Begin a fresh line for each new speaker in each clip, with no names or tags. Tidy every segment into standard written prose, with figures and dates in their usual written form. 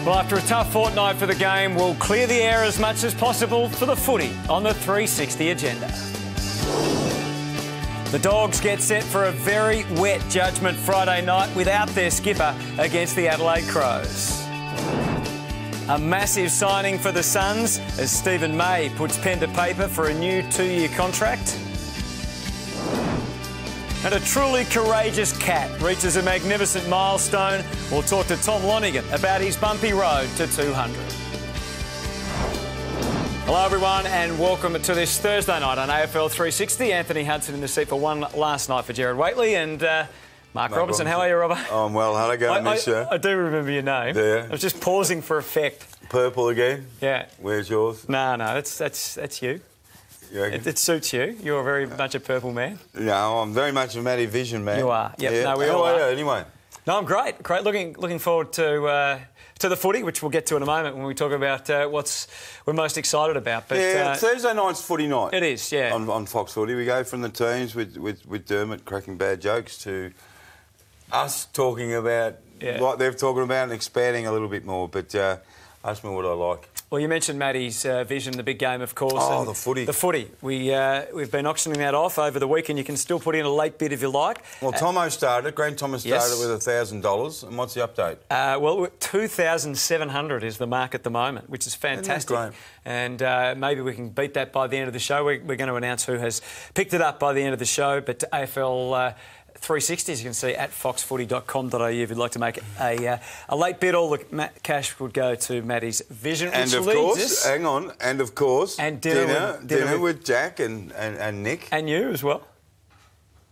Well, after a tough fortnight for the game, we'll clear the air as much as possible for the footy on the 360 agenda. The Dogs get set for a very wet judgment Friday night without their skipper against the Adelaide Crows. A massive signing for the Suns as Stephen May puts pen to paper for a new 2-year contract. And a truly courageous cat reaches a magnificent milestone. We'll talk to Tom Lonigan about his bumpy road to 200. Hello everyone and welcome to this Thursday night on AFL 360. Anthony Hudson in the seat for one last night for Jared Waitley and Mark Robinson. How are you, Robert?
Oh, I'm well. How'd I go on this show?
I do remember your name.
Yeah.
I was just pausing for effect.
Purple again?
Yeah.
Where's yours?
No, that's you. It suits you. You're very much a purple man.
No, I'm very much a Matty Vision man.
You are. Yep.
Yeah.
No, we all are.
Anyway.
No, I'm great. Great. Looking forward to the footy, which we'll get to in a moment when we talk about what we're most excited about. But
Thursday night's footy night.
It is, yeah.
On Fox Footy, we go from the teams with Dermot cracking bad jokes to us talking about what they're talking about and expanding a little bit more. But ask me what I like.
Well, you mentioned Matty's vision, the big game, of course.
Oh,
and
the footy. The
footy. We've been auctioning that off over the weekend. You can still put in a late bid if you like.
Well, Tomo started. Grant Thomas started with $1,000. And what's the update?
Well, 2,700 is the mark at the moment, which is fantastic.
Great.
And maybe we can beat that by the end of the show. We're going to announce who has picked it up by the end of the show. But AFL 360, as you can see, at foxfooty.com.au if you'd like to make a late bid. All the cash would go to Matty's vision,
and
which
of
leads
course,
us...
hang on, and of course,
and
dinner with Jack and Nick.
And you as well.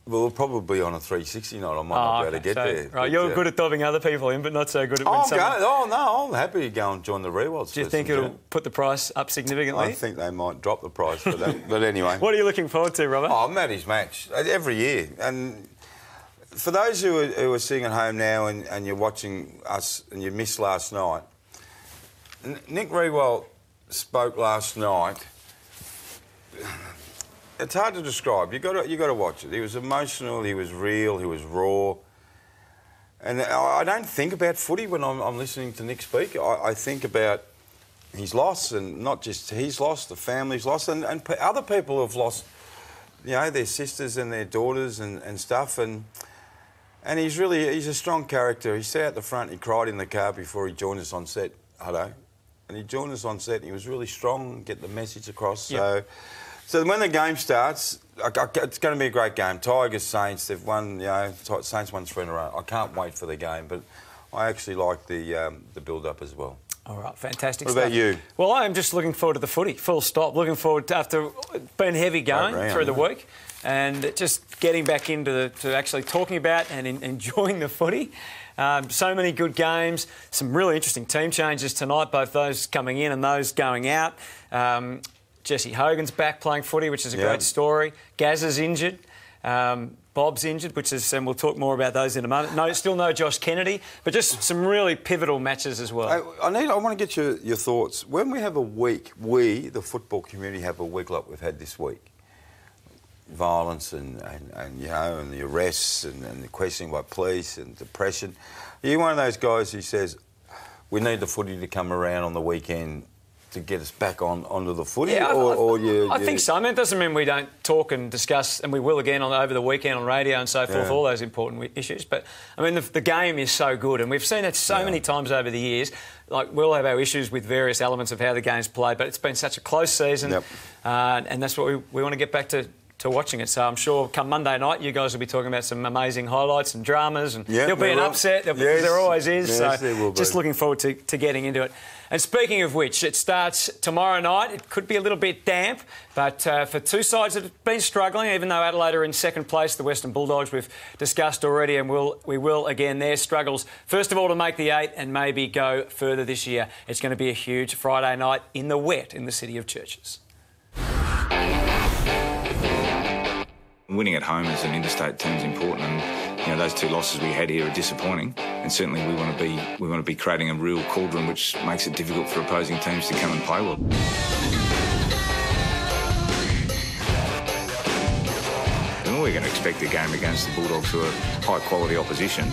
Well, we'll probably on a 360 night. I might not be able to get there.
Right, you're good at dobbing other people in, but not so good at when someone...
no, I'm happy to go and join the Rewilds.
Do you think it'll put the price up significantally?
I think they might drop the price for that. But anyway.
What are you looking forward to, Robert?
Oh, Matty's match. Every year. And for those who are sitting at home now and you're watching us and you missed last night, Nick Rewald spoke last night. It's hard to describe. You got to watch it. He was emotional. He was real. He was raw. And I don't think about footy when I'm listening to Nick speak. I think about his loss, and not just his loss, the family's loss, and other people have lost, you know, their sisters and their daughters and stuff. And he's a strong character. He sat out the front. He cried in the car before he joined us on set. Hello. And he joined us on set. And he was really strong, get the message across. Yep. So when the game starts, it's going to be a great game. Tigers, Saints, they've won, you know, Saints won 3 in a row. I can't wait for the game, but I actually like the build-up as well. All right, fantastic stuff. What about you?
Well, I'm just looking forward to the footy, full stop. Looking forward to, after being heavy going through the week, and just getting back into to actually talking about and enjoying the footy. So many good games, some really interesting team changes tonight, both those coming in and those going out. Jesse Hogan's back playing footy, which is a great story. Gaz is injured. Bob's injured, which is, and we'll talk more about those in a moment. Still no Josh Kennedy, but just some really pivotal matches as well.
I want to get your thoughts. When we have a week, the football community, have a week like we've had this week. Violence and you know, and the arrests and the questioning by police and depression. Are you one of those guys who says we need the footy to come around on the weekend to get us back onto the footy?
Yeah, I think so. I mean, it doesn't mean we don't talk and discuss, and we will again over the weekend on radio and so forth, all those important issues. But, I mean, the game is so good, and we've seen that so many times over the years. Like, we'll have our issues with various elements of how the game's played, but it's been such a close season, and that's what we want to get back to watching it. So I'm sure come Monday night you guys will be talking about some amazing highlights and dramas, and there'll be an upset. There always is.
Yes,
so just looking forward to getting into it. And speaking of which, it starts tomorrow night. It could be a little bit damp, but for two sides that have been struggling, even though Adelaide are in second place, the Western Bulldogs we've discussed already, and we will again, their struggles. First of all, to make the 8 and maybe go further this year. It's going to be a huge Friday night in the wet in the city of Churches.
Winning at home as an interstate team is important, and you know those 2 losses we had here are disappointing. And certainly we want to be creating a real cauldron, which makes it difficult for opposing teams to come and play well. we're going to expect a game against the Bulldogs, who are high-quality opposition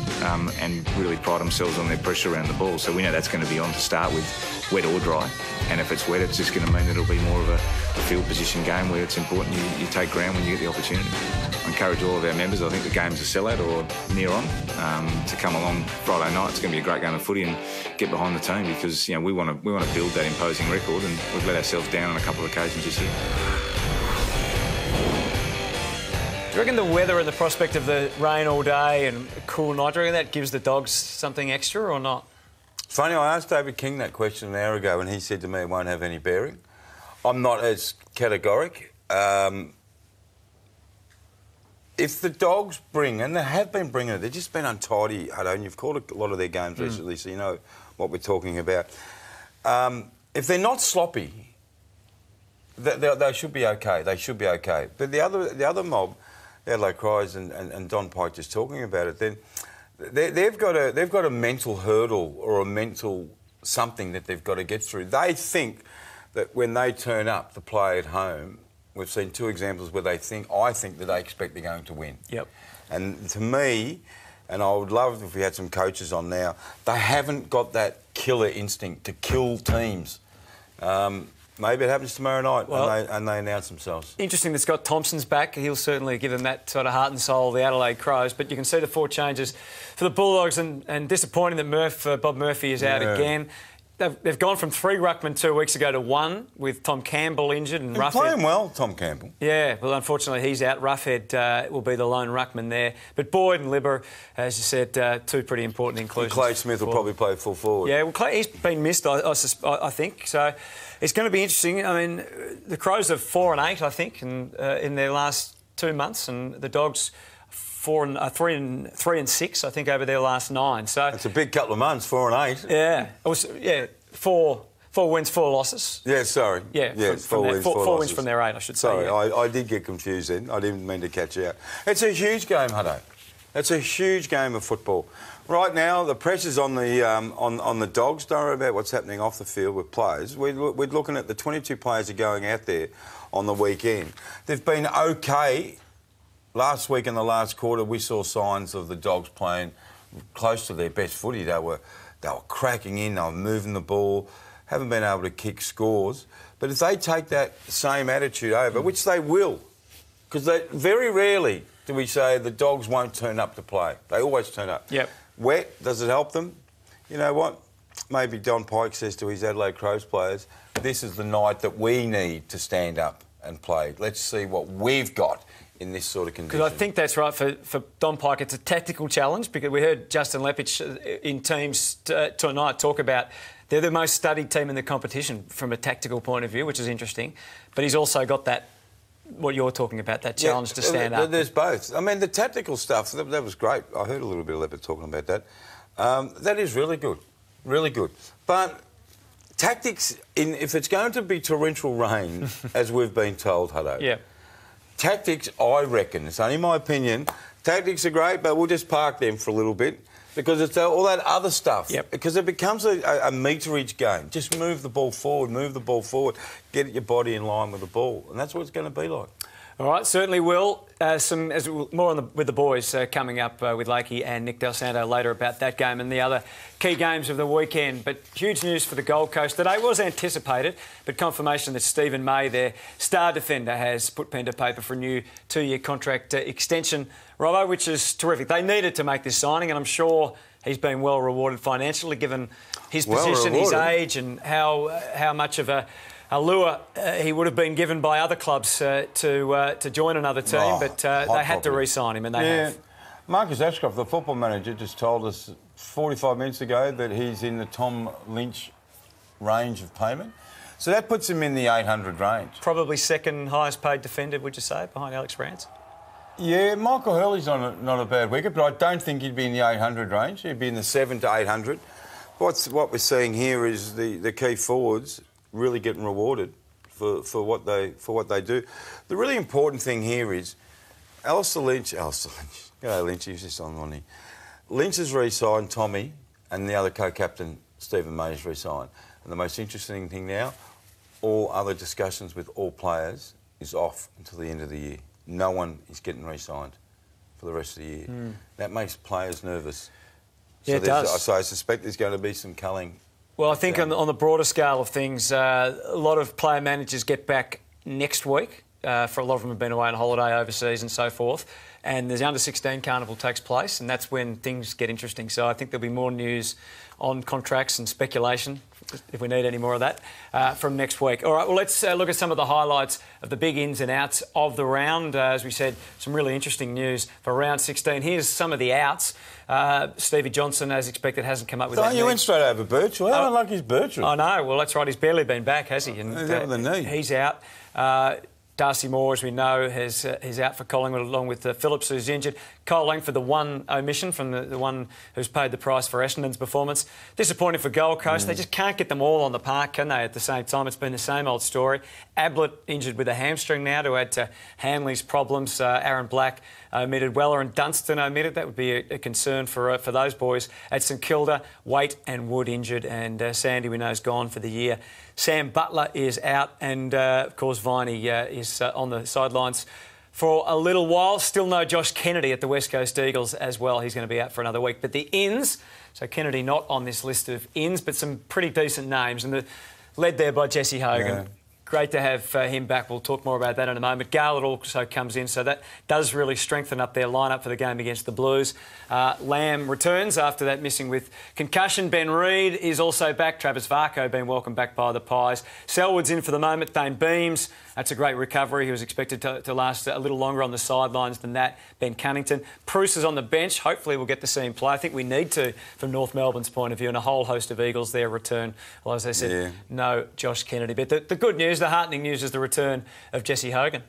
and really pride themselves on their pressure around the ball. So we know that's going to be on to start with, wet or dry. And if it's wet, it's just going to mean that it'll be more of a field position game where it's important you take ground when you get the opportunity. I encourage all of our members, I think the game's a sellout or near on, to come along Friday night. It's going to be a great game of footy and get behind the team, because we want to build that imposing record, and we've let ourselves down on a couple of occasions this year.
Do you reckon the weather and the prospect of the rain all day and a cool night, do you reckon that gives the Dogs something extra or not?
Funny, I asked David King that question an hour ago and he said to me it won't have any bearing. I'm not as categoric. If the Dogs bring, and they have been bringing it, they've just been untidy, Hutto, and you've called a lot of their games recently, so you know what we're talking about. If they're not sloppy, they should be okay. They should be okay. But the other mob, the Adelaide Cries and Don Pike just talking about it, then they've got a mental hurdle or a mental something that they've got to get through. They think that when they turn up to play at home, we've seen two examples where I think that they expect they're going to win. Yep. And to me, and I would love if we had some coaches on now, they haven't got that killer instinct to kill teams. Maybe it happens tomorrow night and they announce themselves. Interesting that Scott Thompson's back. He'll certainly give them that sort of heart and soul of the Adelaide Crows. But you can see the 4 changes for the Bulldogs, and disappointing that Bob Murphy is out again. They've gone from 3 ruckmen 2 weeks ago to 1, with Tom Campbell injured and Roughhead. Playing well, Tom Campbell. Yeah, well, unfortunately he's out. Roughhead will be the lone ruckman there. But Boyd and Libber, as you said, 2 pretty important inclusions. And Clay Smith will probably play full forward. Yeah, well, Clay, he's been missed, I think. So it's going to be interesting. I mean, the Crows are 4 and 8, I think, in their last 2 months, and the Dogs 3 and 6, I think, over their last 9. So it's a big couple of months, 4 and 8. Yeah, it was, 4 wins, 4 losses. Yeah, sorry. Yeah, yes, 4 wins from their 8, I should say. Sorry, yeah. I did get confused then. I didn't mean to catch you out. It's a huge game, Hutto. It's a huge game of football. Right now, the pressure's on the Dogs. Don't worry about what's happening off the field with players. We're looking at the 22 players who are going out there on the weekend. They've been okay. Last week in the last quarter, we saw signs of the Dogs playing close to their best footy. They were cracking in, they were moving the ball, haven't been able to kick scores. But if they take that same attitude over, which they will, because very rarely do we say the Dogs won't turn up to play. They always turn up. Yep. Wet, does it help them? You know what? Maybe Don Pike says to his Adelaide Crows players, this is the night that we need to stand up and play. Let's see what we've got in this sort of condition. Because I think that's right for Don Pike. It's a tactical challenge, because we heard Justin Lepich in teams tonight talk about they're the most studied team in the competition from a tactical point of view, which is interesting. But he's also got that, what you're talking about, that challenge to stand up. There's both. I mean, the tactical stuff, that was great. I heard a little bit of Lepich talking about that. That is really good. Really good. But tactics, if it's going to be torrential rain, as we've been told, Hutto, tactics, I reckon, it's only my opinion, tactics are great, but we'll just park them for a little bit, because it's all that other stuff. Yep. Because it becomes a meterage game. Just move the ball forward, get your body in line with the ball, and that's what it's going to be like. All right, certainly will. More with the boys coming up with Lakey and Nick Del Santo later about that game and the other key games of the weekend. But huge news for the Gold Coast today. Was anticipated, but confirmation that Stephen May, their star defender, has put pen to paper for a new 2-year contract extension, Robbo, which is terrific. They needed to make this signing, and I'm sure he's been well rewarded financially, given his position, his age, and how much of a lure he would have been given by other clubs to join another team, but they had to re-sign him, and they have. Marcus Ashcroft, the football manager, just told us 45 minutes ago that he's in the Tom Lynch range of payment. So that puts him in the 800 range. Probably second highest paid defender, would you say, behind Alex Rance? Yeah, Michael Hurley's not a bad wicket, but I don't think he'd be in the 800 range. He'd be in the 700 to 800. What we're seeing here is the key forwards really getting rewarded for what they do. The really important thing here is Alistair Lynch. G'day, Lynch. He's just on here. Lynch has re-signed Tommy, and the other co-captain Stephen May has re-signed. And the most interesting thing now, all other discussions with all players is off until the end of the year. no one is getting re-signed for the rest of the year. That makes players nervous.
Yeah, it does.
So I suspect there's going to be some culling.
Well, I think on the broader scale of things, a lot of player managers get back next week. For a lot of them have been away on holiday overseas and so forth. And the under-16 carnival takes place, and that's when things get interesting. So I think there'll be more news on contracts and speculation, if we need any more of that, from next week. All right, well, let's look at some of the highlights of the big ins and outs of the round. As we said, some really interesting news for round 16. Here's some of the outs. Stevie Johnson, as expected, hasn't come up with that.
You went straight over Birchall. How unlucky is Birchall?
I know. Well, that's right. He's barely been back, has he? And
the knee.
He's out. Darcy Moore, as we know, is out for Collingwood, along with Phillips, who's injured. Kyle Langford, the one omission from the one who's paid the price for Essendon's performance. Disappointing for Gold Coast. They just can't get them all on the park, can they, at the same time? It's been the same old story. Ablett injured with a hamstring now to add to Hanley's problems. Aaron Black omitted. Weller and Dunstan omitted. That would be a concern for those boys. At St Kilda, Waite and Wood injured, and Sandy, we know, is gone for the year. Sam Butler is out, and of course Viney is on the sidelines for a little while. Still no Josh Kennedy at the West Coast Eagles as well. He's going to be out for another week. But the ins, so Kennedy not on this list of ins, but some pretty decent names, and led there by Jesse Hogan.
Yeah.
Great to have him back. We'll talk more about that in a moment. Garlett also comes in, so that does really strengthen up their lineup for the game against the Blues. Lamb returns after that missing with concussion. Ben Reid is also back. Travis Varco being welcomed back by the Pies. Selwood's in for the moment. Dane Beams, that's a great recovery. He was expected to last a little longer on the sidelines than that. Ben Cunnington. Bruce is on the bench. Hopefully we'll get to see him play. I think we need to, from North Melbourne's point of view, and a whole host of Eagles there return. Well, as I said, no Josh Kennedy. But the good news, the heartening news, is the return of Jesse Hogan.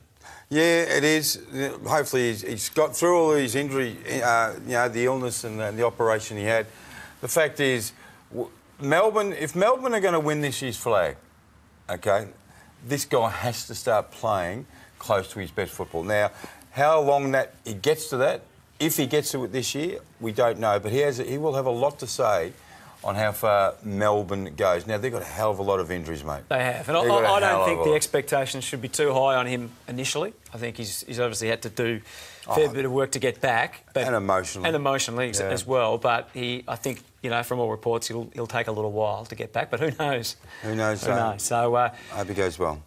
Yeah, it is. Hopefully he's got through all these injury, the illness and the operation he had. The fact is, Melbourne, if Melbourne are going to win this year's flag, OK, this guy has to start playing close to his best football. Now, how long he gets to that, if he gets to it this year, we don't know. But he will have a lot to say on how far Melbourne goes. Now, they've got a hell of a lot of injuries, mate.
They have. And I don't think the expectations should be too high on him initially. I think he's obviously had to do a fair bit of work to get back.
And emotionally.
And emotionally as well. But I think, from all reports, he'll take a little while to get back. But who knows?
Who knows?
So
I hope he goes well.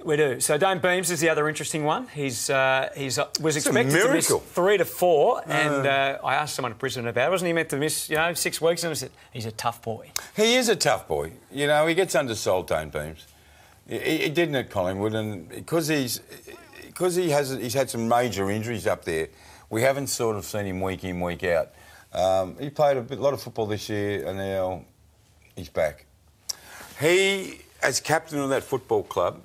We do. So Dane Beams is the other interesting one. He's was expected to miss 3 to 4, and I asked someone at Brisbane about it. Wasn't he meant to miss 6 weeks? And I said he's a tough boy.
He is a tough boy. He gets undersold, Dane Beams. He didn't at Collingwood, and because he's had some major injuries up there, we haven't sort of seen him week in, week out. He played a lot of football this year, and now he's back. He, as captain of that football club,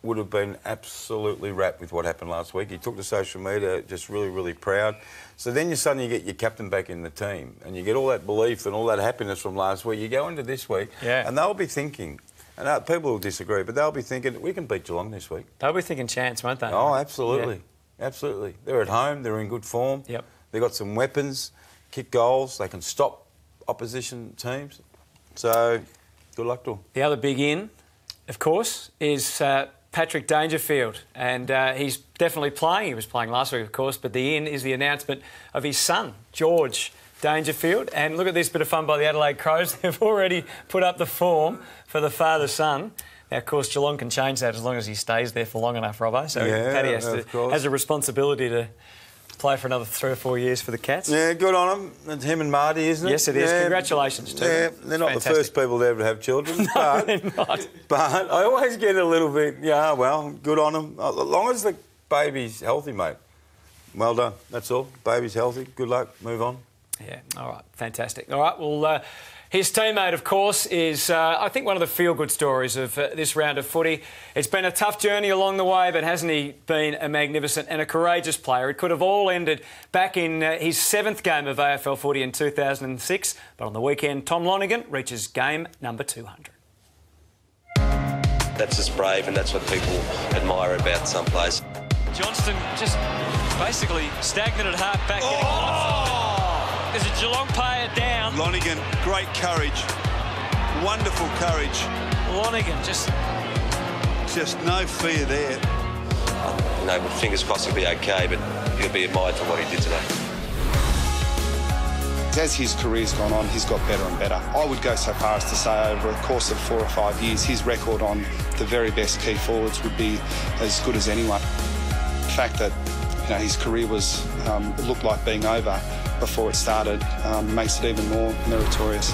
would have been absolutely wrapped with what happened last week. He took to social media, just really, really proud. So then you suddenly get your captain back in the team, and you get all that belief and all that happiness from last week. You go into this week, and they'll be thinking, and people will disagree, but they'll be thinking, we can beat Geelong this week.
They'll be thinking chance, won't they?
Oh, absolutely. Yeah. Absolutely. They're at home, they're in good form.
Yep.
They've got some weapons, kick goals, they can stop opposition teams. So, good luck to them.
The other big in, of course, is Patrick Dangerfield, and he's definitely playing. He was playing last week, of course, but the in is the announcement of his son, George Dangerfield. And look at this bit of fun by the Adelaide Crows. They've already put up the form for the father-son. Now, of course, Geelong can change that as long as he stays there for long enough, Robbo. So Paddy has a responsibility to play for another 3 or 4 years for the Cats.
Yeah, good on him. It's him and Marty, isn't it?
Yes, it is. Congratulations to them.
Yeah, they're not the first people to ever have children.
No,
but,
they're not.
But I always get a little bit, good on them. As long as the baby's healthy, mate. Well done. That's all. Baby's healthy. Good luck. Move on.
Yeah, all right. Fantastic. All right, well... his teammate, of course, is, I think, one of the feel-good stories of this round of footy. It's been a tough journey along the way, but hasn't he been a magnificent and a courageous player? It could have all ended back in his 7th game of AFL footy in 2006, but on the weekend, Tom Lonergan reaches game number 200.
That's just brave, and that's what people admire about some players.
Johnston just basically stagnant at half-back. There's a Geelong player down.
Lonergan, great courage. Wonderful courage.
Lonergan just
no fear there.
fingers crossed he'll be okay, but he'll be admired for what he did today.
As his career's gone on, he's got better and better. I would go so far as to say over a course of 4 or 5 years, his record on the very best key forwards would be as good as anyone. The fact that his career was looked like being over before it started makes it even more meritorious.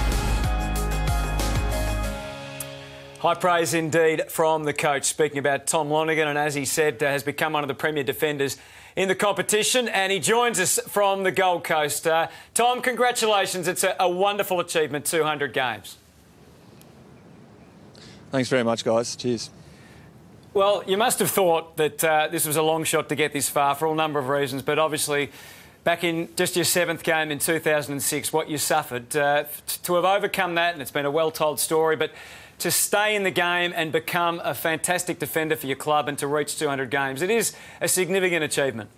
High praise indeed from the coach, speaking about Tom Lonergan, and as he said, has become one of the premier defenders in the competition, and he joins us from the Gold Coast. Tom, congratulations. It's a wonderful achievement, 200 games.
Thanks very much, guys. Cheers.
Well, you must have thought that this was a long shot to get this far for a number of reasons, but obviously back in just your 7th game in 2006, what you suffered, to have overcome that, and it's been a well-told story, but to stay in the game and become a fantastic defender for your club and to reach 200 games, it is a significant achievement.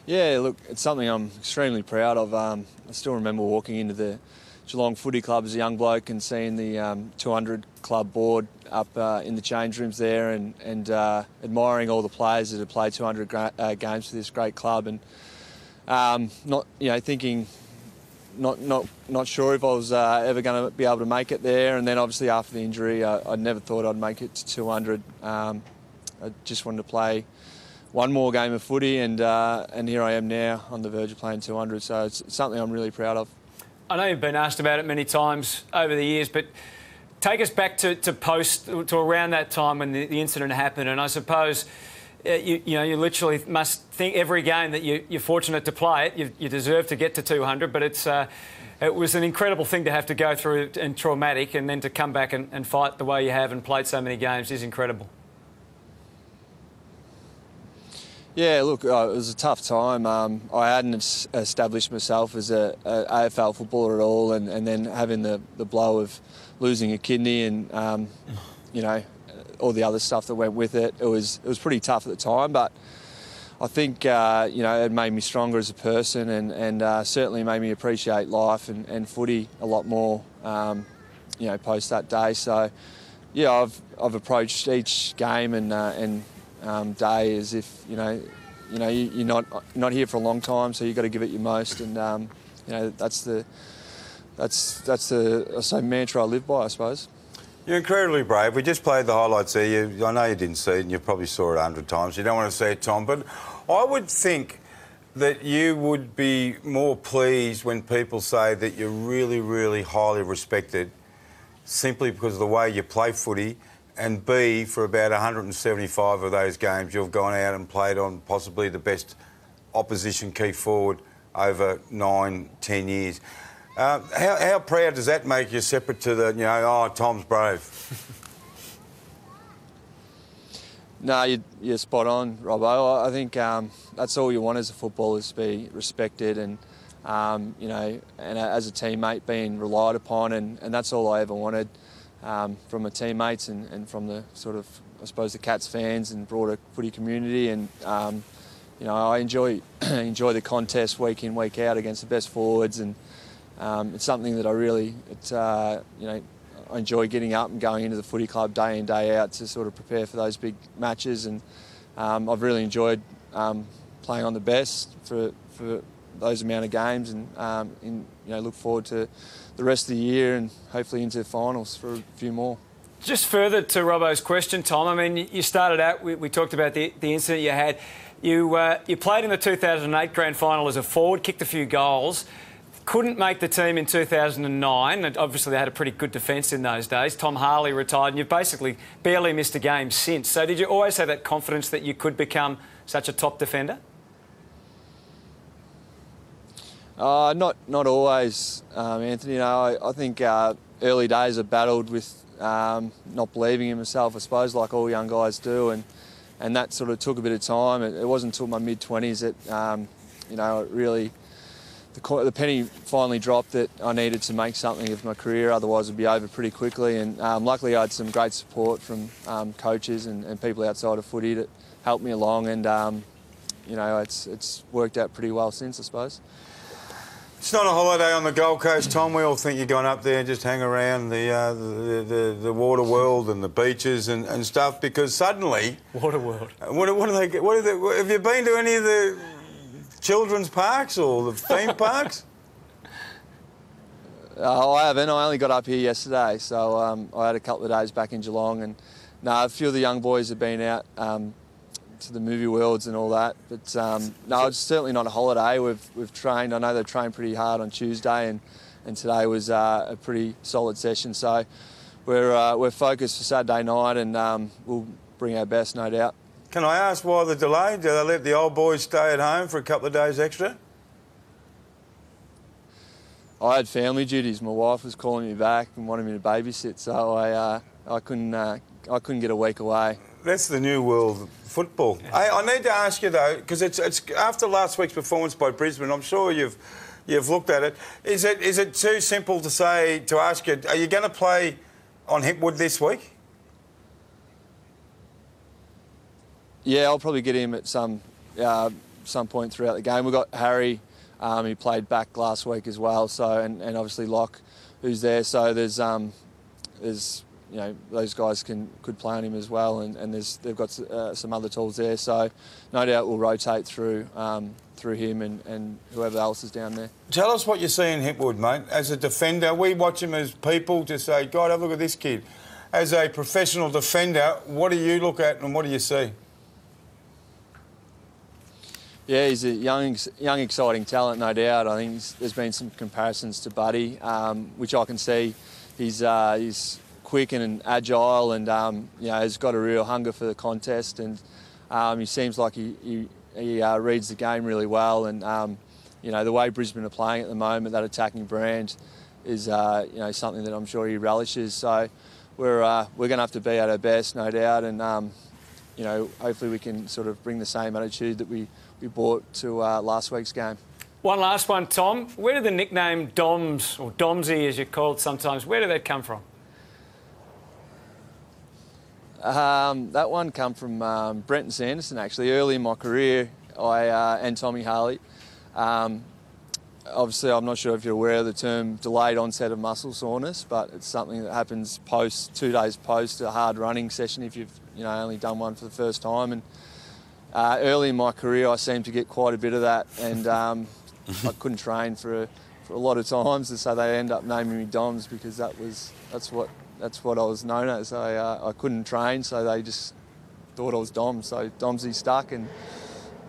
Yeah, look, it's something I'm extremely proud of. I still remember walking into the Geelong Footy Club as a young bloke and seeing the 200 club board up in the change rooms there and admiring all the players that have played 200 games for this great club, and thinking not sure if I was ever going to be able to make it there. And then obviously after the injury, I never thought I'd make it to 200. I just wanted to play one more game of footy, and here I am now on the verge of playing 200. So it's something I'm really proud of.
I know you've been asked about it many times over the years, but take us back to around that time when the incident happened, and I suppose you literally must think every game that you're fortunate to play it, you deserve to get to 200, but it was an incredible thing to have to go through and traumatic, and then to come back and fight the way you have and played so many games is incredible.
Yeah, look, it was a tough time. I hadn't established myself as a AFL footballer at all, and then having the blow of losing a kidney and all the other stuff that went with it. It was pretty tough at the time, but I think it made me stronger as a person, and certainly made me appreciate life and footy a lot more. Post that day. So yeah, I've approached each game and day as if you're not here for a long time, so you've got to give it your most, and that's the mantra I live by, I suppose.
You're incredibly brave. We just played the highlights there. I know you didn't see it, and you probably saw it 100 times. You don't want to see it, Tom, but I would think that you would be more pleased when people say that you're really, really highly respected simply because of the way you play footy, and B, for about 175 of those games, you've gone out and played on possibly the best opposition key forward over 9-10 years. How proud does that make you, separate to the, Tom's brave?
No, you're spot on, Robbo. I think that's all you want as a footballer, is to be respected and as a teammate being relied upon, and that's all I ever wanted from my teammates and from the sort of, I suppose, the Cats fans and broader footy community. And I enjoy the contest week in, week out against the best forwards, and it's something that I enjoy getting up and going into the footy club day in, day out to sort of prepare for those big matches, and I've really enjoyed playing on the best for those amount of games, and look forward to the rest of the year and hopefully into the finals for a few more.
Just further to Robbo's question, Tom, I mean, you started out, we talked about the incident you had. You played in the 2008 grand final as a forward, kicked a few goals. Couldn't make the team in 2009, and obviously they had a pretty good defence in those days. Tom Harley retired, and you've basically barely missed a game since. So did you always have that confidence that you could become such a top defender?
Not always, Anthony. I think early days I battled with not believing in myself, I suppose, like all young guys do, and that sort of took a bit of time. It wasn't until my mid-20s that it really. The penny finally dropped that I needed to make something of my career, otherwise it'd be over pretty quickly. And luckily I had some great support from coaches and people outside of footy that helped me along, and it's worked out pretty well since, I suppose.
It's not a holiday on the Gold Coast, Tom. We all think you're going up there and just hang around the water world and the beaches and stuff, because suddenly...
Water world.
What do they get? Have you been to any of the children's parks or the theme parks?
I haven't. I only got up here yesterday, so I had a couple of days back in Geelong, and a few of the young boys have been out to the movie worlds and all that. But no, it's certainly not a holiday. We've trained. I know they've trained pretty hard on Tuesday, and today was a pretty solid session. So we're focused for Saturday night, and we'll bring our best, no doubt.
Can I ask why the delay? Do they let the old boys stay at home for a couple of days extra?
I had family duties. My wife was calling me back and wanted me to babysit, so I couldn't get a week away. That's
the new world of football. Hey, I need to ask you though, because it's after last week's performance by Brisbane. I'm sure you've looked at it. Is it too simple to ask you? Are you going to play on Hipwood this week?
Yeah, I'll probably get him at some point throughout the game. We've got Harry. He played back last week as well. So and obviously Locke, who's there. So there's those guys could play on him as well, and they've got some other tools there. So no doubt we'll rotate through him and whoever else is down there.
Tell us what you see in Hipwood, mate. As a defender, we watch him as people to say, God, have a look at this kid. As a professional defender, what do you look at and what do you see?
Yeah, he's a young, exciting talent, no doubt. I think there's been some comparisons to Buddy, which I can see. He's quick and agile, and has got a real hunger for the contest, and he seems like he reads the game really well. And the way Brisbane are playing at the moment, that attacking brand is something that I'm sure he relishes. So we're going to have to be at our best, no doubt, and hopefully we can sort of bring the same attitude that we brought to last week's game.
One last one, Tom. Where did the nickname Doms, or Domsy as you're called sometimes, where did that come from?
That one come from Brenton Sanderson, actually. Early in my career, and Tommy Harley. Obviously, I'm not sure if you're aware of the term delayed onset of muscle soreness, but it's something that happens 2 days post a hard running session if you've only done one for the first time. And early in my career, I seemed to get quite a bit of that, and I couldn't train for a lot of times, and so they end up naming me Doms because that's what I was known as. I couldn't train, so they just thought I was Dom. So Domsy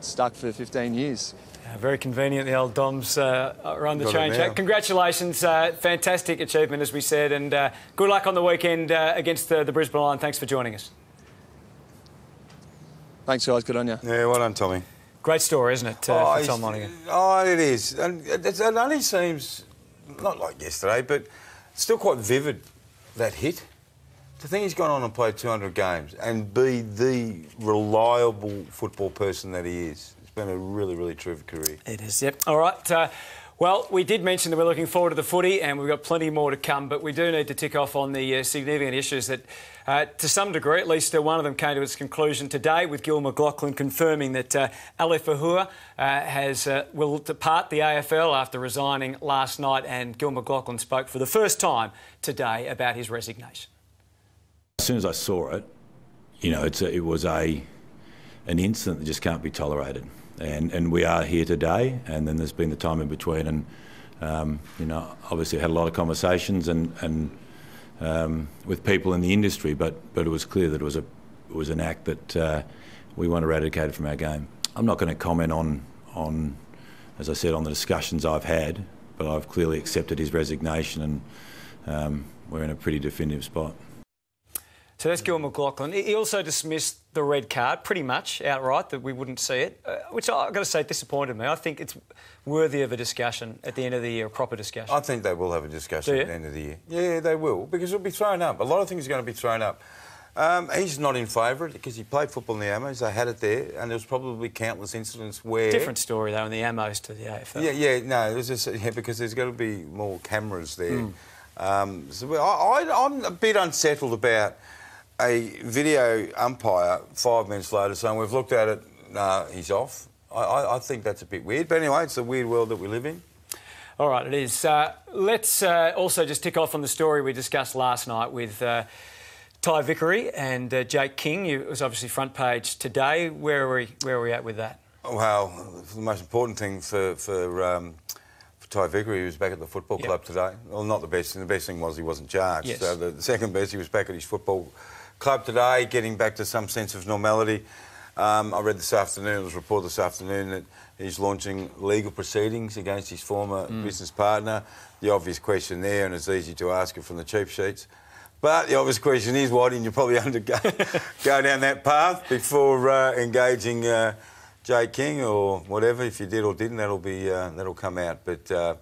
stuck for 15 years.
Very convenient, the old Doms run the train track. Congratulations, fantastic achievement, as we said, and good luck on the weekend against the Brisbane Lions. Thanks for joining us.
Thanks, guys. Good on you.
Yeah, well done, Tommy.
Great story, isn't it, for Tom Monaghan?
Oh, it is. And it only seems, not like yesterday, but still quite vivid, that hit. To think he's gone on and played 200 games and be the reliable football person that he is. It's been a really, really terrific career.
It is, yep. All right. Well, we did mention that we're looking forward to the footy and we've got plenty more to come, but we do need to tick off on the significant issues that, to some degree, at least one of them came to its conclusion today, with Gil McLachlan confirming that Ali Fahua will depart the AFL after resigning last night, and Gil McLachlan spoke for the first time today about his resignation.
As soon as I saw it, it was an incident that just can't be tolerated. And we are here today, and then there's been the time in between, and obviously had a lot of conversations and with people in the industry, but it was clear that it was an act that we want eradicated from our game. I'm not going to comment on, as I said, on the discussions I've had, but I've clearly accepted his resignation, and we're in a pretty definitive spot.
So that's Gil McLachlan. He also dismissed the red card pretty much outright, that we wouldn't see it, which I've got to say disappointed me. I think it's worthy of a discussion at the end of the year, a proper discussion.
I think they will have a discussion at the end of the year. Yeah, they will, because it'll be thrown up. A lot of things are going to be thrown up. He's not in favour of it because he played football in the Ammos. They had it there, and there was probably countless incidents where...
Different story, though, in the Ammos to the AFL.
No, it was just, because there's got to be more cameras there. I'm a bit unsettled about a video umpire 5 minutes later saying, we've looked at it, no, he's off. I think that's a bit weird. But anyway, it's the weird world that we live in.
All right, it is. Let's also just tick off on the story we discussed last night with Ty Vickery and Jake King. It was obviously front page today. Where are we at with that?
Well, the most important thing for Ty Vickery, he was back at the football club today. Well, not the best thing. The best thing was he wasn't charged.
Yes.
So the second best, he was back at his football club today, getting back to some sense of normality. I read this afternoon, it was reported this afternoon that he's launching legal proceedings against his former business partner. The obvious question there, and it's easy to ask it from the cheap sheets, but the obvious question is, why didn't you probably go down that path before engaging Jake King or whatever? If you did or didn't, that'll come out. But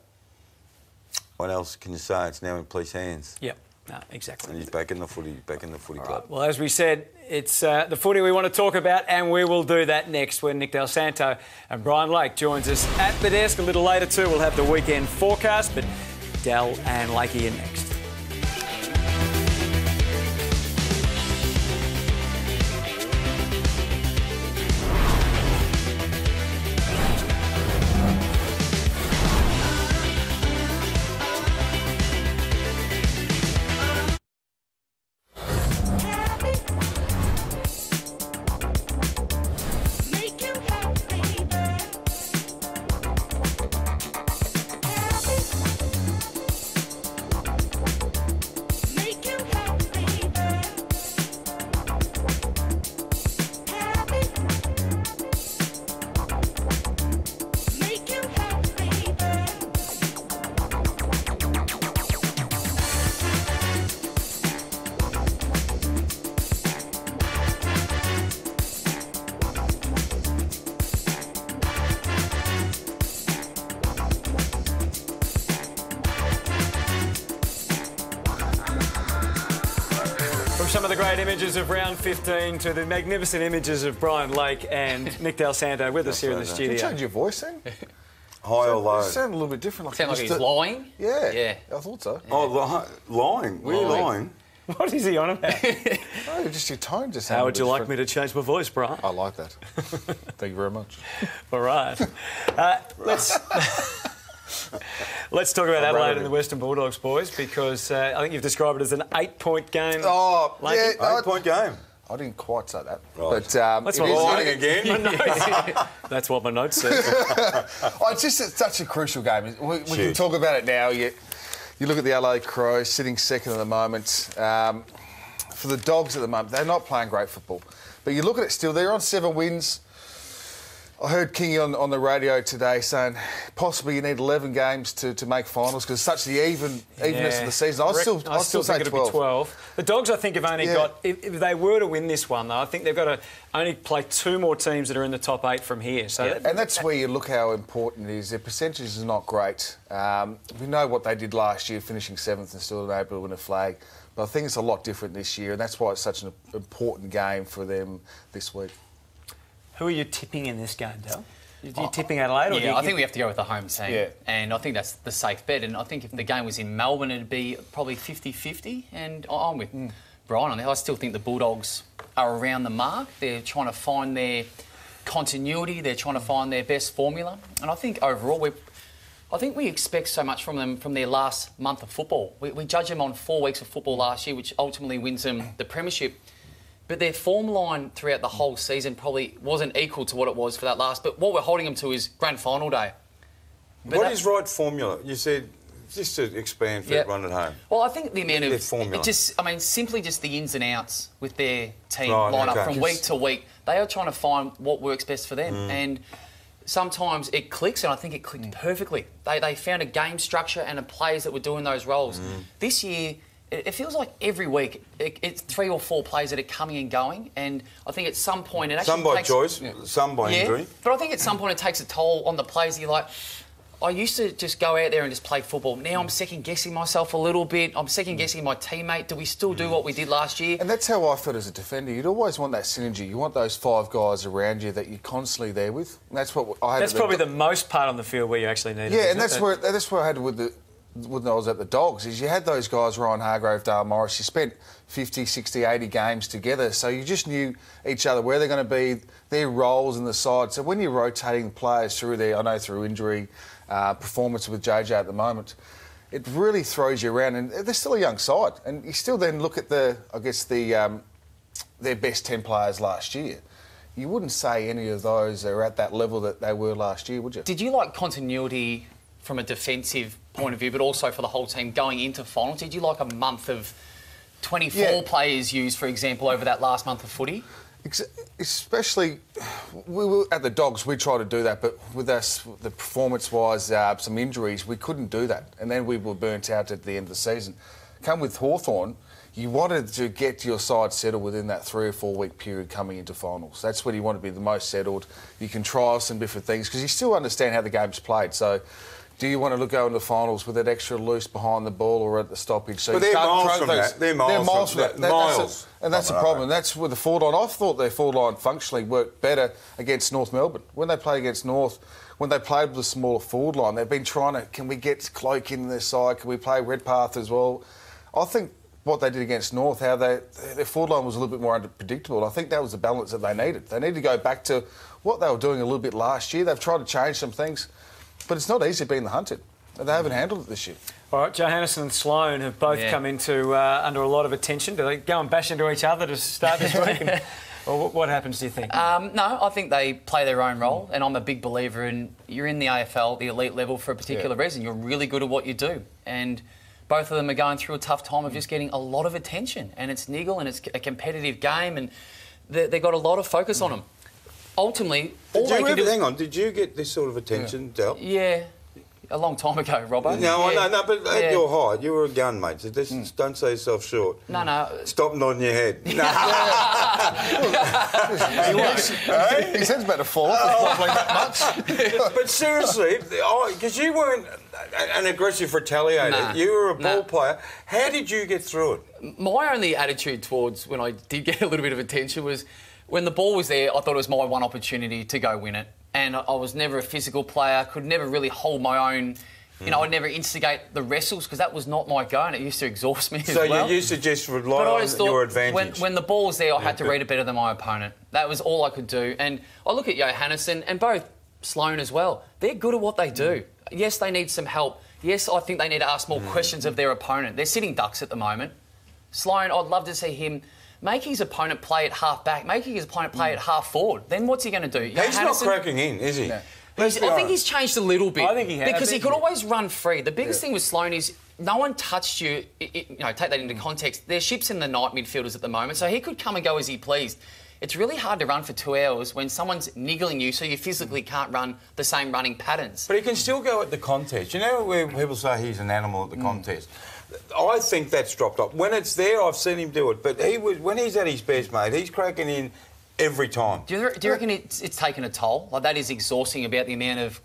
what else can you say? It's now in police hands.
Yep. No, exactly.
And he's back in the footy club.
Right. Well, as we said, it's the footy we want to talk about, and we will do that next when Nick Del Santo and Brian Lake joins us at the desk. A little later too, we'll have the weekend forecast, but Del and Lakey are next. Some of the great images of round 15 to the magnificent images of Brian Lake and Nick Del Santo with us here in the studio.
Did you change your voice then?
High or low?
You sound a little bit different.
Sound like he's lying?
Yeah.
Yeah.
I thought so.
Yeah. Oh, lying? We're lying?
What is he on about?
No, just your tone just sounded
How would you like
different.
me to change my voice, Brian?
I like that. Thank you very much.
All right. Let's talk about Adelaide and the Western Bulldogs, boys, because I think you've described it as an 8-point game.
Oh,
Lakey.
yeah.
8-point game.
I didn't quite say that.
Right.
But
that's what
lying again.
That's what my notes said.
It's just such a crucial game. We can talk about it now. You look at the LA Crows sitting second at the moment. For the Dogs at the moment, they're not playing great football. But you look at it still, they're on 7 wins. I heard Kingy on the radio today saying possibly you need 11 games to make finals because such the evenness of the season. I still say
think
12.
It'll be 12. The Dogs, I think, have only got... If they were to win this one, though, I think they've got to only play 2 more teams that are in the top 8 from here. So
and that's where you look how important it is. Their percentage is not great. We know what they did last year, finishing 7th and still able to win a flag. But I think it's a lot different this year, and that's why it's such an important game for them this week.
Who are you tipping in this game, Del? Are you tipping Adelaide? Or
I think we have to go with the home team.
Yeah.
And I think that's the safe bet. And I think if the game was in Melbourne, it'd be probably 50-50. And I'm with Brian on that. I still think the Bulldogs are around the mark. They're trying to find their continuity. They're trying to find their best formula. And I think overall, we expect so much from them from their last month of football. We judge them on 4 weeks of football last year, which ultimately wins them the premiership. But their form line throughout the whole season probably wasn't equal to what it was for that last. But what we're holding them to is grand final day. But
what is right formula? You said, just to expand for run at home.
Well, I think the amount of...
formula.
Simply just the ins and outs with their team lineup from week to week. They are trying to find what works best for them. And sometimes it clicks, and I think it clicked perfectly. They found a game structure and the players that were doing those roles. This year... It feels like every week it's 3 or 4 players that are coming and going, and I think at some point it actually
some by choice, some by injury.
But I think at some point it takes a toll on the players. You're like, I used to just go out there and just play football. Now I'm second-guessing myself a little bit. I'm second-guessing my teammate. Do we still do what we did last year?
And that's how I felt as a defender. You'd always want that synergy. You want those 5 guys around you that you're constantly there with. And that's what I had.
That's probably the most part on the field where you actually need it.
Yeah, and that's where I had with the when I was at the Dogs is you had those guys, Ryan Hargrave, Dale Morris, you spent 50, 60, 80 games together, so you just knew each other, where they're going to be, their roles in the side. So when you're rotating players through there, I know through injury, performance with JJ at the moment, it really throws you around, and they're still a young side. And you still then look at their best 10 players last year. You wouldn't say any of those are at that level that they were last year, would you?
Did you like continuity from a defensive point of view, but also for the whole team going into finals? Did you like a month of 24 players used, for example, over that last month of footy?
Especially, we were at the Dogs, we tried to do that, but with us, the performance-wise, some injuries, we couldn't do that. And then we were burnt out at the end of the season. Come with Hawthorn, you wanted to get your side settled within that 3 or 4 week period coming into finals. That's when you want to be the most settled. You can trial some different things because you still understand how the game's played. So, do you want to go into finals with that extra loose behind the ball or at the stoppage? So
but they're miles from that. They're miles from that.
That's the problem. That's with the forward line. I thought their forward line functionally worked better against North Melbourne. When they play against North, when they played with a smaller forward line, they've been trying to, can we get Cloak in their side? Can we play Redpath as well? I think what they did against North, how their forward line was a little bit more unpredictable. I think that was the balance that they needed. They need to go back to what they were doing a little bit last year. They've tried to change some things, but it's not easy being the hunted. They haven't handled it this year.
All right, Johannesson and Sloane have both come into under a lot of attention. Do they go and bash into each other to start this week? Or what happens, do you think?
No, I think they play their own role, and I'm a big believer in you're in the AFL, the elite level, for a particular reason. You're really good at what you do. And both of them are going through a tough time of just getting a lot of attention, and it's niggle and it's a competitive game, and they've got a lot of focus on them. Ultimately,
hang on, did you get this sort of attention, Del?
Yeah, a long time ago, Robbo.
No, but at your height, you were a gun, mate. So don't say yourself short.
No.
Stop nodding your head.
His head's about to fall off probably that much.
But seriously, because you weren't an aggressive retaliator, you were a ball player. How did you get through it?
My only attitude towards when I did get a little bit of attention was when the ball was there, I thought it was my one opportunity to go win it. And I was never a physical player, could never really hold my own. You know, I'd never instigate the wrestles because that was not my go and it used to exhaust me as well.
So you used to just rely on your advantage?
When the ball was there, I had to read it better than my opponent. That was all I could do. And I look at Johannesson and both Sloane as well. They're good at what they do. Yes, they need some help. Yes, I think they need to ask more questions of their opponent. They're sitting ducks at the moment. Sloane, I'd love to see him make his opponent play at half back, making his opponent play at half forward. Then what's he going to do?
He's not cracking in, is he?
No. I think he's changed a little bit.
I think he has.
Because he could always run free. The biggest thing with Sloane is no one touched you. Take that into context. There's ships in the night midfielders at the moment, so he could come and go as he pleased. It's really hard to run for 2 hours when someone's niggling you so you physically can't run the same running patterns.
But he can still go at the contest. You know where people say he's an animal at the contest? I think that's dropped off. When it's there, I've seen him do it. But when he's at his best, mate, he's cracking in every time.
Do you reckon it's taken a toll? Like, that is exhausting about the amount of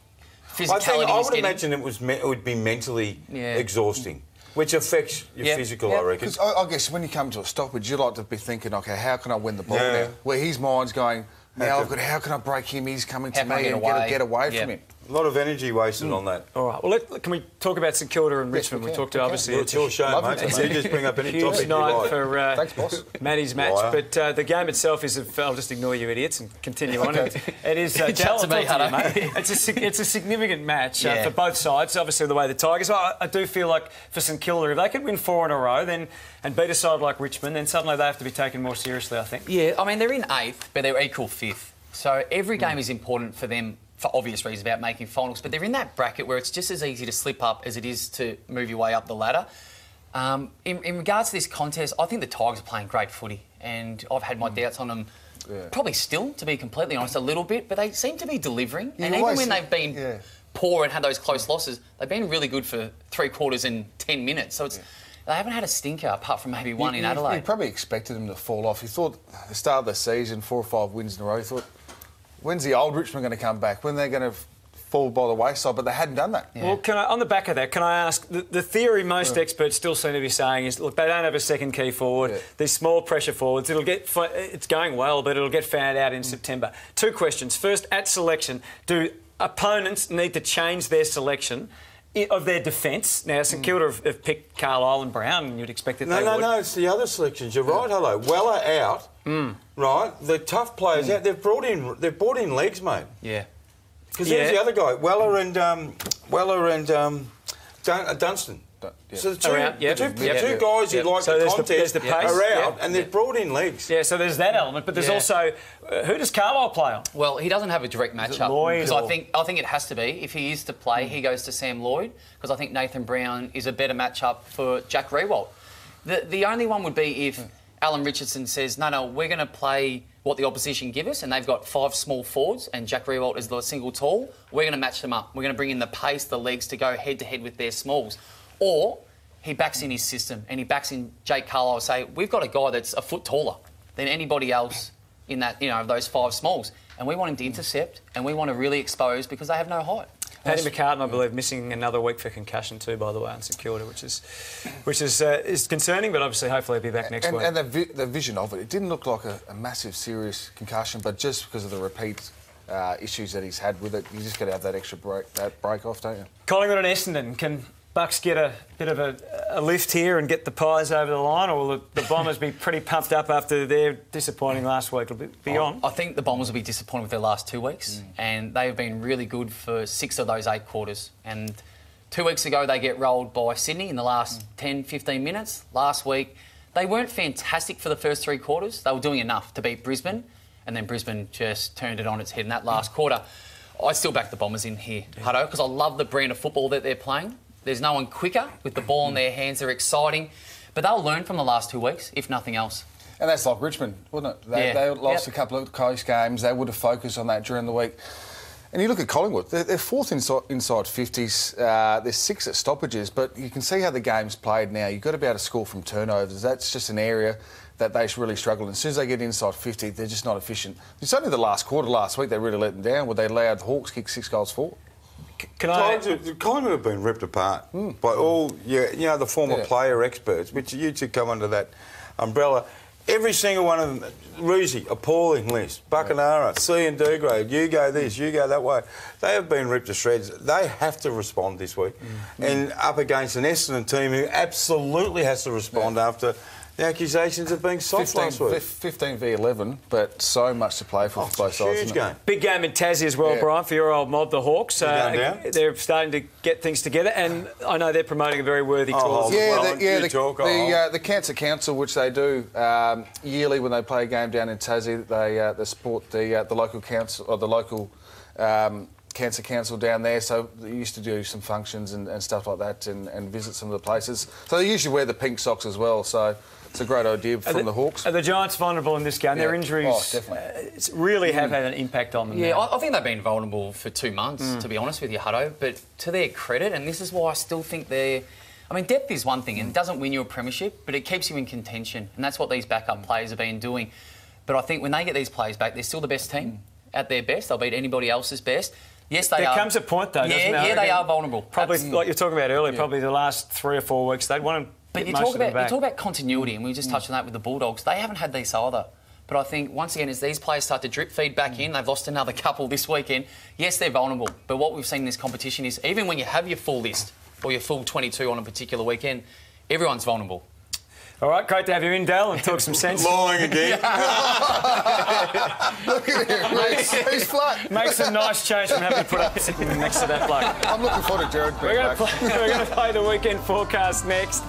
physicality
I would imagine it would be mentally exhausting, which affects your physical, I reckon.
Because I guess when you come to a stoppage, you like to be thinking, OK, how can I win the ball now? Where his mind's going, how can I break him? He's coming to me and get away from him.
A lot of energy wasted on that.
All right. Well, can we talk about St Kilda and Richmond? We talked to obviously.
It's your show, mate. You just bring up any topic
you like. For
thanks, boss.
Maddie's match, but the game itself is. I'll just ignore you, idiots, and continue on. It is. It's a significant match for both sides. Obviously, the way the Tigers. I do feel like for St Kilda, if they could win 4 in a row, then and beat a side like Richmond, then suddenly they have to be taken more seriously, I think.
Yeah, I mean they're in 8th, but they're equal 5th. So every game is important for them. For obvious reasons about making finals, but they're in that bracket where it's just as easy to slip up as it is to move your way up the ladder. In regards to this contest, I think the Tigers are playing great footy, and I've had my doubts on them, probably still, to be completely honest, a little bit, but they seem to be delivering. And even when they've been poor and had those close losses, they've been really good for 3 quarters and 10 minutes. So they haven't had a stinker apart from maybe one in Adelaide.
You probably expected them to fall off. You thought at the start of the season, 4 or 5 wins in a row, you thought, when's the old Richmond going to come back? When they're going to fall by the wayside? But they hadn't done that.
Yeah. Well, on the back of that, can I ask, the theory most experts still seem to be saying is, look, they don't have a second key forward. These small pressure forwards, it's going well, but it'll get found out in September. 2 questions. First, at selection, do opponents need to change their selection? of their defence. Now, St Kilda have picked Carlisle and Brown, and you'd expect that they would.
No, it's the other selections. You're right, hello. Weller out, right? The tough players out. They've brought in legs, mate.
Yeah.
Because there's the other guy, Weller and Dunstan. So the two guys who like the contest are out, and they've brought in legs.
Yeah, so there's that element, but there's also who does Carlisle play on?
Well, he doesn't have a direct matchup because I think it has to be. If he is to play, he goes to Sam Lloyd because I think Nathan Brown is a better matchup for Jack Riewoldt. The only one would be if Alan Richardson says, no, we're going to play what the opposition give us, and they've got 5 small forwards, and Jack Riewoldt is the single tall. We're going to match them up. We're going to bring in the pace, the legs to go head to head with their smalls, or he backs in his system and he backs in Jake Carlisle and say, we've got a guy that's a foot taller than anybody else in that, those 5 smalls. And we want him to intercept and we want to really expose because they have no height.
Paddy McCartan, I believe, missing another week for concussion too, by the way, on St Kilda, which is concerning, but obviously hopefully he'll be back next week.
And the vision of it didn't look like a massive, serious concussion, but just because of the repeat issues that he's had with it, you just got to have that extra break off, don't you?
Collingwood and Essendon, can Bucks get a bit of a lift here and get the Pies over the line, or will the Bombers be pretty pumped up after their disappointing last week? It'll be on.
I think the Bombers will be disappointed with their last 2 weeks, and they've been really good for 6 of those 8 quarters. And 2 weeks ago, they get rolled by Sydney in the last 10, 15 minutes. Last week, they weren't fantastic for the first 3 quarters. They were doing enough to beat Brisbane, and then Brisbane just turned it on its head in that last quarter. I still back the Bombers in here, Hutto, because I love the brand of football that they're playing. There's no one quicker with the ball in their hands. They're exciting. But they'll learn from the last 2 weeks, if nothing else.
And that's like Richmond, wasn't it? They lost a couple of close games. They would have focused on that during the week. And you look at Collingwood, they're 4th inside 50s. They're 6 at stoppages. But you can see how the game's played now. You've got to be able to score from turnovers. That's just an area that they really struggle. And as soon as they get inside 50, they're just not efficient. It's only the last quarter last week they really let them down, where they allowed the Hawks kick 6 goals forward.
Collingwood have been ripped apart by all, the former player experts, which you two come under that umbrella. Every single one of them, Roosie, appalling list. Buckenara, C and D grade, you go this, you go that way. They have been ripped to shreds. They have to respond this week. And up against an Essendon team who absolutely has to respond after the accusations of being soft last week.
15 v 11, but so much to play for both sides.
Huge game.
Big game in Tassie as well, Brian, for your old mob, the Hawks. They're starting to get things together, and I know they're promoting a very worthy cause.
The Cancer Council, which they do yearly when they play a game down in Tassie, they support the local council or the local Cancer Council down there, so they used to do some functions and stuff like that and visit some of the places. So they usually wear the pink socks as well, so it's a great idea from the Hawks.
Are the Giants vulnerable in this game? Their injuries really have had an impact on them.
Yeah, I think they've been vulnerable for 2 months, to be honest with you, Hutto. But to their credit, and this is why I still think they're... I mean, depth is one thing, and it doesn't win you a premiership, but it keeps you in contention, and that's what these backup players have been doing. But I think when they get these players back, they're still the best team at their best. They'll beat anybody else's best. Yes, they are.
There comes a point, though, doesn't there?
Yeah, they are vulnerable.
Probably, like you were talking about earlier, probably the last 3 or 4 weeks, they'd want to
But you talk about continuity, and we just touched on that with the Bulldogs. They haven't had this either. But I think, once again, as these players start to drip feed back in, they've lost another couple this weekend. Yes, they're vulnerable. But what we've seen in this competition is, even when you have your full list, or your full 22 on a particular weekend, everyone's vulnerable.
All right, great to have you in, Dale, and talk some sense.
Lying again.
Look at him, he's flat.
Make some nice change from having to put up sitting next to that bloke.
I'm looking forward to Jared.
We're going to play the weekend forecast next.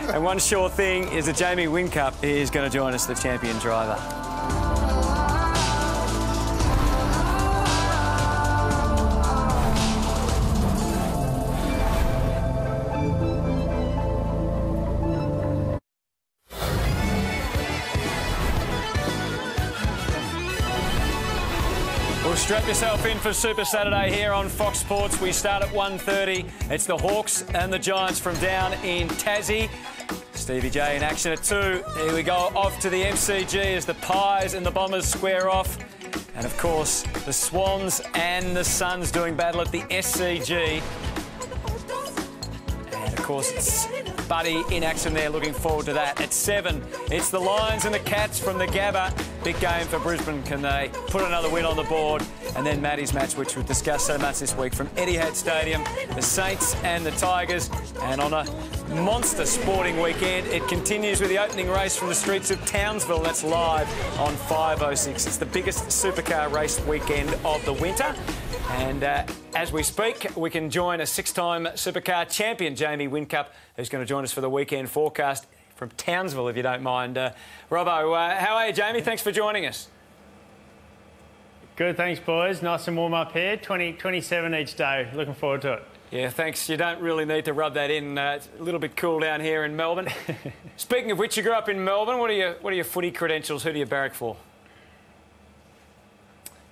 And one sure thing is that Jamie Whincup is going to join us, the champion driver. Strap yourself in for Super Saturday here on Fox Sports. We start at 1:30. It's the Hawks and the Giants from down in Tassie. Stevie J in action at 2. Here we go off to the MCG as the Pies and the Bombers square off. And, of course, the Swans and the Suns doing battle at the SCG. And, of course, it's Buddy in action there. Looking forward to that. At 7, it's the Lions and the Cats from the Gabba. Big game for Brisbane. Can they put another win on the board? And then Matty's match, which we've discussed so much this week, from Etihad Stadium, the Saints and the Tigers. And on a monster sporting weekend, it continues with the opening race from the streets of Townsville. That's live on 506. It's the biggest supercar race weekend of the winter. And as we speak, we can join a six-time supercar champion, Jamie Whincup, who's going to join us for the weekend forecast from Townsville, if you don't mind. Robbo, how are you, Jamie? Thanks for joining us.
Good, thanks, boys. Nice and warm up here. 27 each day. Looking forward to it.
Yeah, thanks. You don't really need to rub that in. It's a little bit cool down here in Melbourne. Speaking of which, you grew up in Melbourne. What are your footy credentials? Who do you barrack for?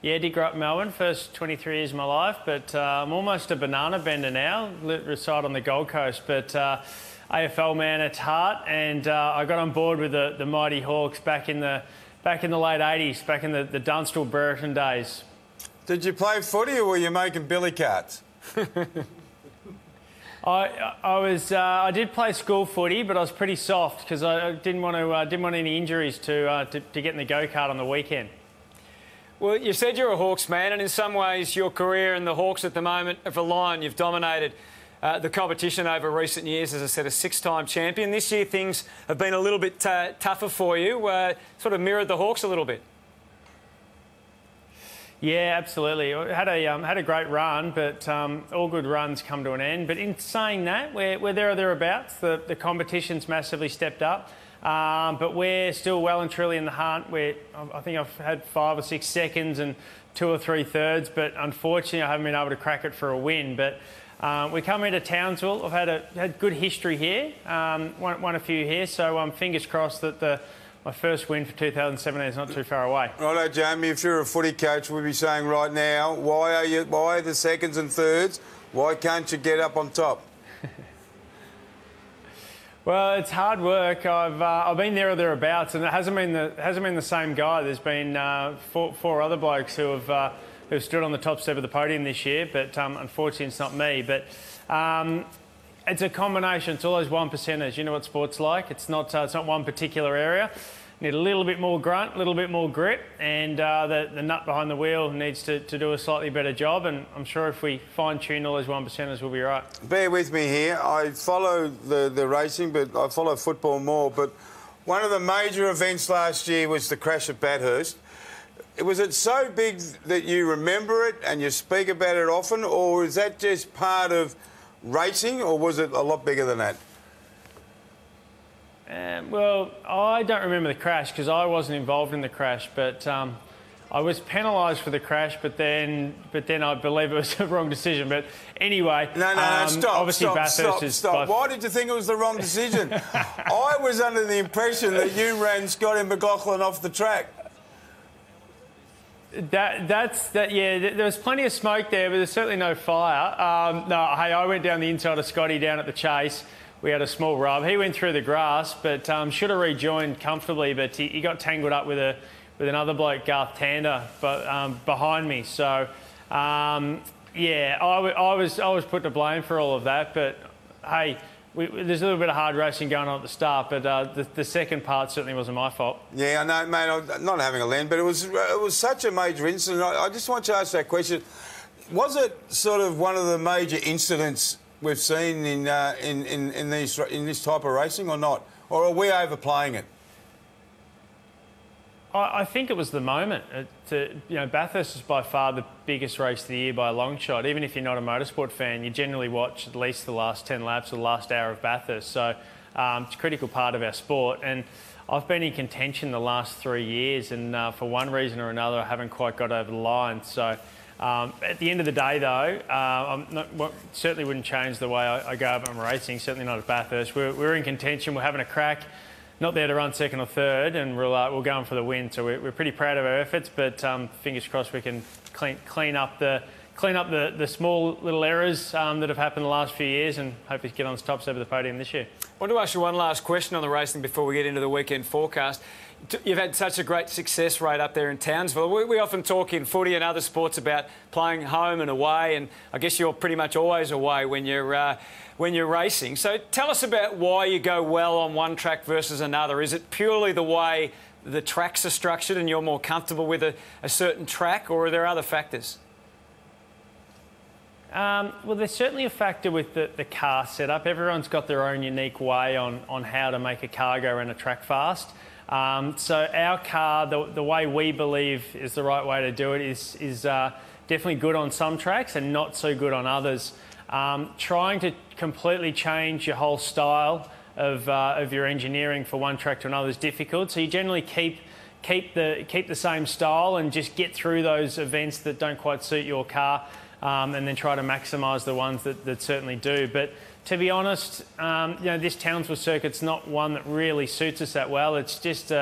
Yeah, I did grow up in Melbourne, first 23 years of my life, but I'm almost a banana bender now, reside on the Gold Coast, but AFL man at heart, and I got on board with the mighty Hawks back in the late 80s, back in the Dunstall Brereton days.
Did you play footy or were you making billy carts?
I did play school footy, but I was pretty soft because I didn't want any injuries to get in the go-kart on the weekend.
Well, you said you're a Hawks man, and in some ways your career and the Hawks at the moment have aligned. You've dominated the competition over recent years, as I said, a six-time champion. This year things have been a little bit tougher for you, sort of mirrored the Hawks a little bit.
Yeah, absolutely. I had a great run, but all good runs come to an end. But in saying that, we're there or thereabouts. The competition's massively stepped up. But we're still well and truly in the hunt. I think I've had 5 or 6 seconds and 2 or 3 thirds, but unfortunately I haven't been able to crack it for a win. But we come into Townsville. I've had good history here, won a few here, so fingers crossed that my first win for 2017 is not too far away.
Righto, Jamie, if you're a footy coach, we'd be saying right now, why the seconds and thirds? Why can't you get up on top?
Well, it's hard work. I've been there or thereabouts, and it hasn't been the same guy. There's been four other blokes who've stood on the top step of the podium this year, but unfortunately it's not me. But it's a combination. It's all those 1%ers. You know what sport's like. It's not one particular area. Need a little bit more grunt, a little bit more grit, and the nut behind the wheel needs to do a slightly better job. And I'm sure if we fine-tune all those 1%ers, we'll be right. Bear
with me here. I follow the racing, but I follow football more. But one of the major events last year was the crash at Bathurst. Was it so big that you remember it and you speak about it often, or is that just part of racing, or was it a lot bigger than that?
Well, I don't remember the crash because I wasn't involved in the crash, but I was penalised for the crash, but then I believe it was the wrong decision. But anyway,
no, stop,
obviously
stop. Why did you think it was the wrong decision? I was under the impression that you ran Scotty McLaughlin off the track.
Yeah, there was plenty of smoke there, but there's certainly no fire. No, hey, I went down the inside of Scotty down at the chase. We had a small rub. He went through the grass, but should have rejoined comfortably, but he got tangled up with another bloke, Garth Tander, behind me. So, yeah, I was put to blame for all of that. But hey, there's a little bit of hard racing going on at the start, but the second part certainly wasn't my fault.
Yeah, I know, mate. I'm not having a land, but it was such a major incident. I just want to ask that question: was it sort of one of the major incidents we've seen in this type of racing, or not? Or are we overplaying it?
I think it was the moment. Bathurst is by far the biggest race of the year by a long shot. Even if you're not a motorsport fan, you generally watch at least the last 10 laps or the last hour of Bathurst. So it's a critical part of our sport. And I've been in contention the last 3 years, and for one reason or another, I haven't quite got over the line. So at the end of the day, though, certainly wouldn't change the way I go about my racing, certainly not at Bathurst. We're in contention, we're having a crack, not there to run second or third, and we're going for the win. So we're pretty proud of our efforts, but fingers crossed we can clean up the small little errors that have happened the last few years, and hopefully get on the top step of the podium this year.
I want to ask you one last question on the racing before we get into the weekend forecast. You've had such a great success rate up there in Townsville. We often talk in footy and other sports about playing home and away, and I guess you're pretty much always away when you're racing. So tell us about why you go well on one track versus another. Is it purely the way the tracks are structured and you're more comfortable with a certain track, or are there other factors?
Well, there's certainly a factor with the car setup. Everyone's got their own unique way on how to make a car go around a track fast. So our car, the way we believe is the right way to do it is definitely good on some tracks and not so good on others. Trying to completely change your whole style of your engineering for one track to another is difficult. So you generally keep the same style and just get through those events that don't quite suit your car. And then try to maximise the ones that certainly do. But to be honest, this Townsville circuit's not one that really suits us that well. It's just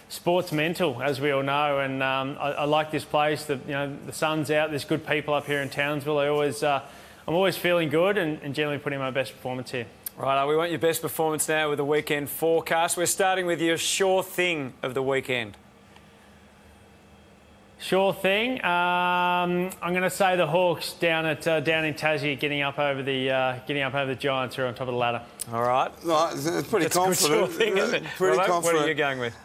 sports mental, as we all know. And I like this place. The sun's out. There's good people up here in Townsville. I'm always feeling good and generally putting my best performance here.
Right, we want your best performance now with the weekend forecast. We're starting with your sure thing of the weekend.
Sure thing. I'm going to say the Hawks down in Tassie, getting up over the Giants who are on top of the ladder.
All right.
No, it's pretty confident.
A good sure thing, isn't it?
Pretty confident.
What are you going with?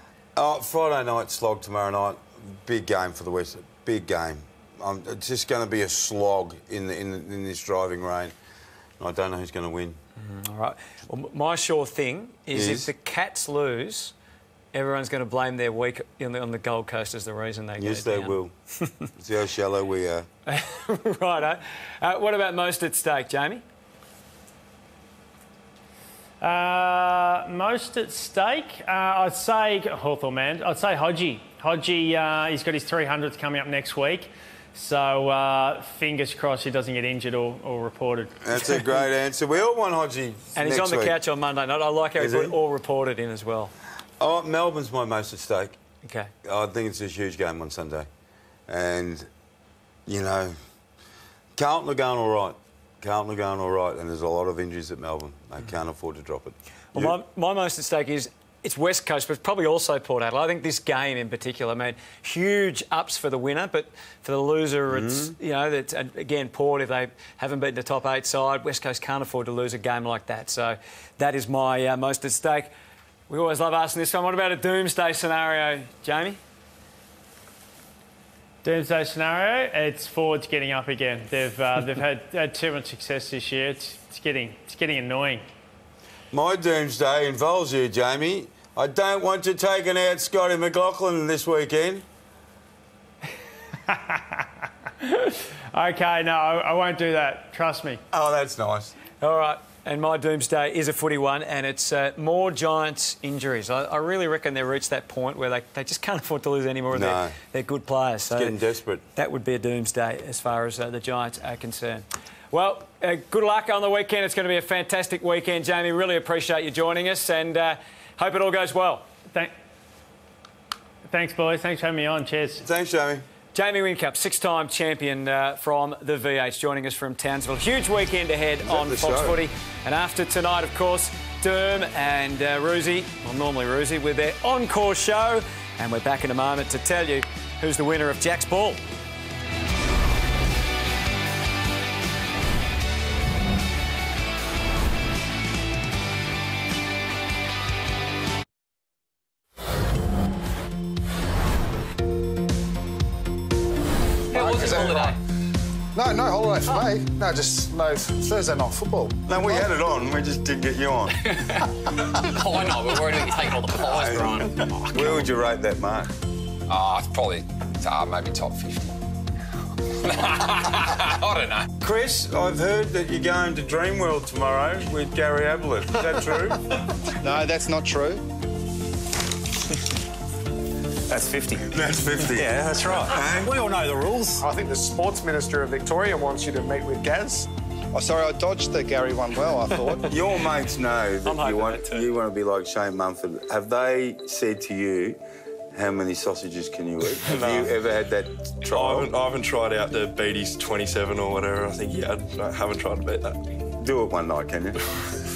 Friday night slog tomorrow night. Big game for the West. Big game. It's just going to be a slog in this driving rain. I don't know who's going to win.
All right. Well, my sure thing is if the Cats lose, everyone's going to blame their week on the Gold Coast as the reason they get
Yes, they will. See how shallow we are.
Righto. What about most at stake, Jamie?
Most at stake? I'd say Hawthorn, man. I'd say Hodgie. Hodgie, he's got his 300th coming up next week. So fingers crossed he doesn't get injured or reported.
That's a great answer. We all want Hodgie.
And he's on the couch on Monday night. I like how he put all reported in as well.
Oh, Melbourne's my most at stake.
Okay.
I think it's a huge game on Sunday. And, Carlton are going all right. Carlton are going all right, and there's a lot of injuries at Melbourne. They can't afford to drop it.
Well, my most at stake is it's West Coast, but probably also Port Adelaide. I think this game in particular, man, huge ups for the winner, but for the loser, it's, it's, again, Port, if they haven't beaten the top 8 side, West Coast can't afford to lose a game like that. So that is my most at stake. We always love asking this one. What about a doomsday scenario, Jamie?
Doomsday scenario, it's Fords getting up again. They've had too much success this year. It's getting annoying. My
doomsday involves you, Jamie. I don't want you taking out Scotty McLaughlin this weekend.
OK, no, I won't do that. Trust me.
Oh, that's nice.
All right. And my doomsday is a footy one, and it's more Giants injuries. I really reckon they've reached that point where they just can't afford to lose any more of their good players. So
it's getting desperate.
That would be a doomsday as far as the Giants are concerned. Well, good luck on the weekend. It's going to be a fantastic weekend, Jamie. Really appreciate you joining us, and hope it all goes well.
Thanks, boys. Thanks for having me on. Cheers.
Thanks, Jamie.
Jamie Whincup, 6-time champion from the V8s, joining us from Townsville. Huge weekend ahead on Fox Footy. And after tonight, of course, Derm and Roosie, well, normally Roosie, with their encore show. And we're back in a moment to tell you who's the winner of Jack's Ball.
No holiday for me. No, just no Thursday night football.
No, we had it on. We just didn't get you on.
I know, we're worried about you taking all the pies, Brian.
Where would you rate that mark?
It's probably maybe top 50. I don't know.
Chris, I've heard that you're going to Dreamworld tomorrow with Gary Ablett. Is that true?
No, that's not true.
That's 50.
That's 50.
Yeah, that's right. We all know the rules.
I think the Sports Minister of Victoria wants you to meet with Gaz.
Oh, sorry, I dodged the Gary one well, I thought.
Your mates know that you want to be like Shane Mumford. Have they said to you, how many sausages can you eat? Have you ever had that trial?
I haven't tried out the Beattie's 27 or whatever. I think I haven't tried to beat that.
Do it one night, can you?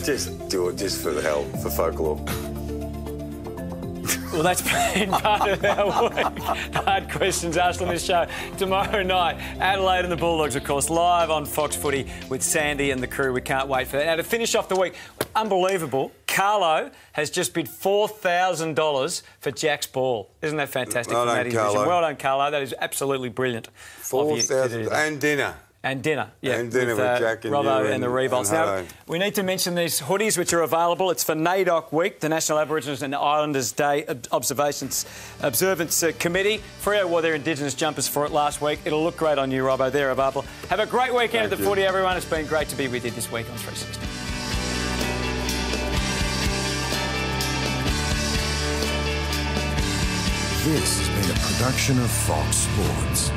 Just do it, just for the hell, for folklore.
Well, that's been part of our week. Hard questions asked on this show. Tomorrow night, Adelaide and the Bulldogs, of course, live on Fox Footy with Sandy and the crew. We can't wait for that. Now, to finish off the week, unbelievable. Carlo has just bid $4,000 for Jack's ball. Isn't that fantastic?
Well done, Carlo.
Well done, Carlo. That is absolutely brilliant.
4,000 and dinner.
And dinner, yeah.
And dinner with Jack and
Robbo
you
and the Revolts. Now, we need to mention these hoodies which are available. It's for NAIDOC Week, the National Aboriginals and Islanders Day Observance Committee. Freo wore their Indigenous jumpers for it last week. It'll look great on you, Robbo. They're available. Have a great weekend at the footy, everyone. It's been great to be with you this week on 360.
This has been a production of Fox Sports.